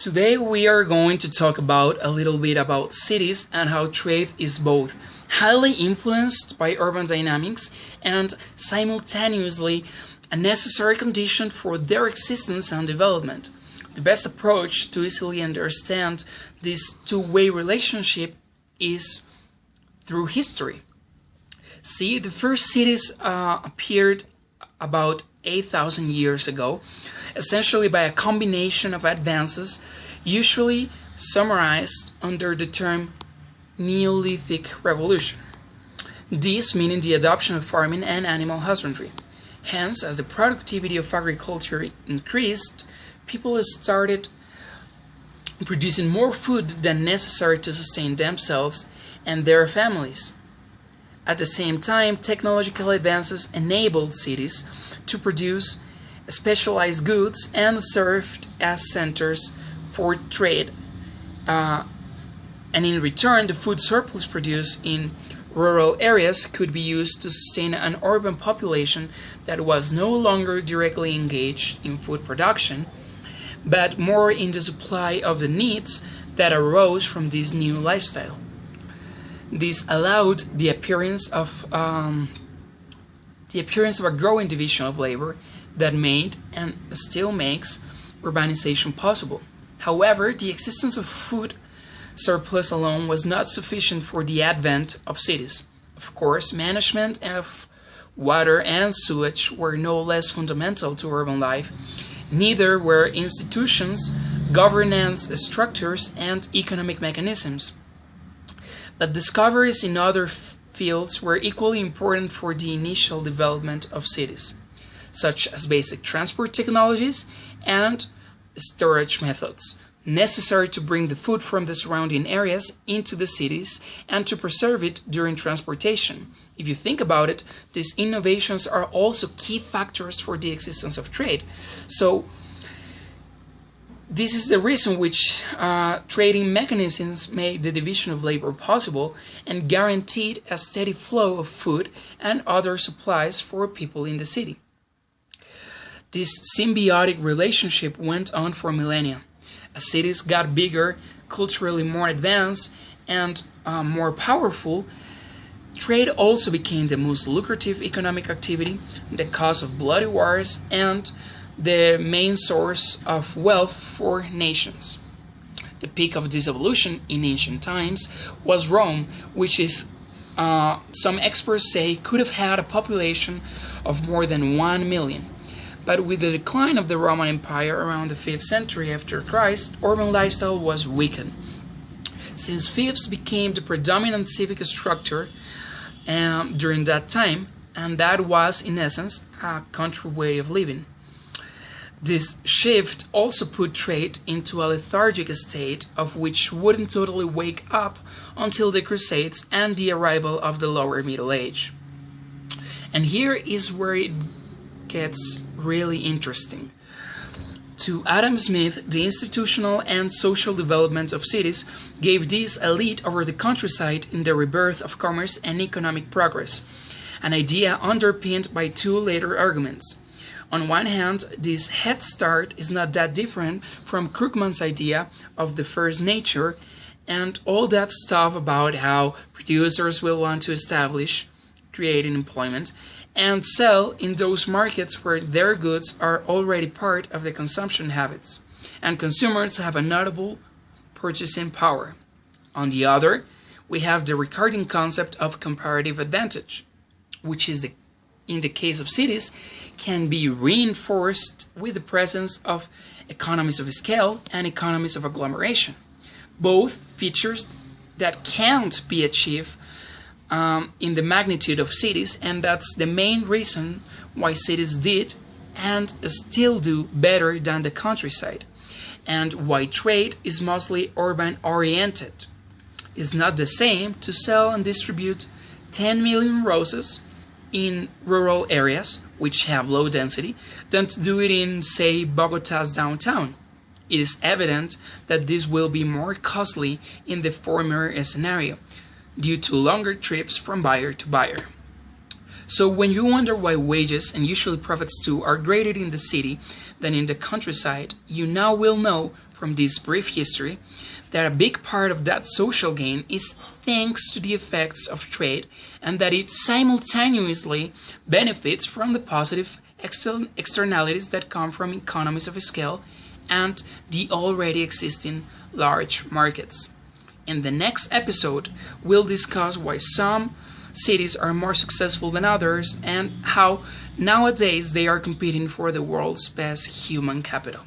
Today we are going to talk about a little bit about cities and how trade is both highly influenced by urban dynamics and simultaneously a necessary condition for their existence and development. The best approach to easily understand this two-way relationship is through history. See, the first cities appeared about 8,000 years ago, essentially by a combination of advances, usually summarized under the term Neolithic Revolution. This meaning the adoption of farming and animal husbandry. Hence, as the productivity of agriculture increased, people started producing more food than necessary to sustain themselves and their families. At the same time, technological advances enabled cities to produce specialized goods and served as centers for trade. And in return, the food surplus produced in rural areas could be used to sustain an urban population that was no longer directly engaged in food production, but more in the supply of the needs that arose from this new lifestyle. This allowed the appearance of a growing division of labor that made and still makes urbanization possible. However, the existence of food surplus alone was not sufficient for the advent of cities. Of course, management of water and sewage were no less fundamental to urban life. Neither were institutions, governance structures, and economic mechanisms. But discoveries in other fields were equally important for the initial development of cities, such as basic transport technologies and storage methods, necessary to bring the food from the surrounding areas into the cities and to preserve it during transportation. If you think about it, these innovations are also key factors for the existence of trade. So, this is the reason which trading mechanisms made the division of labor possible and guaranteed a steady flow of food and other supplies for people in the city. This symbiotic relationship went on for millennia. As cities got bigger, culturally more advanced, and more powerful, trade also became the most lucrative economic activity, the cause of bloody wars, and the main source of wealth for nations. The peak of this evolution in ancient times was Rome, which is, some experts say, could have had a population of more than 1 million. But with the decline of the Roman Empire around the 5th century after Christ, urban lifestyle was weakened. Since fiefs became the predominant civic structure during that time, and that was, in essence, a country way of living. This shift also put trade into a lethargic state of which wouldn't totally wake up until the Crusades and the arrival of the lower Middle Age. And here is where it gets really interesting. To Adam Smith, the institutional and social development of cities gave this a lead over the countryside in the rebirth of commerce and economic progress, an idea underpinned by two later arguments. On one hand, this head start is not that different from Krugman's idea of the first nature and all that stuff about how producers will want to establish, creating employment, and sell in those markets where their goods are already part of the consumption habits, and consumers have a notable purchasing power. On the other, we have the Ricardian concept of comparative advantage, which is in the case of cities, can be reinforced with the presence of economies of scale and economies of agglomeration, both features that can't be achieved in the magnitude of cities, and that's the main reason why cities did and still do better than the countryside, and why trade is mostly urban-oriented. It's not the same to sell and distribute 10 million roses in rural areas, which have low density, than to do it in, say, Bogota's downtown. It is evident that this will be more costly in the former scenario, due to longer trips from buyer to buyer. So when you wonder why wages, and usually profits too, are greater in the city than in the countryside, you now will know from this brief history that a big part of that social gain is thanks to the effects of trade, and that it simultaneously benefits from the positive externalities that come from economies of scale and the already existing large markets. In the next episode, we'll discuss why some cities are more successful than others and how nowadays they are competing for the world's best human capital.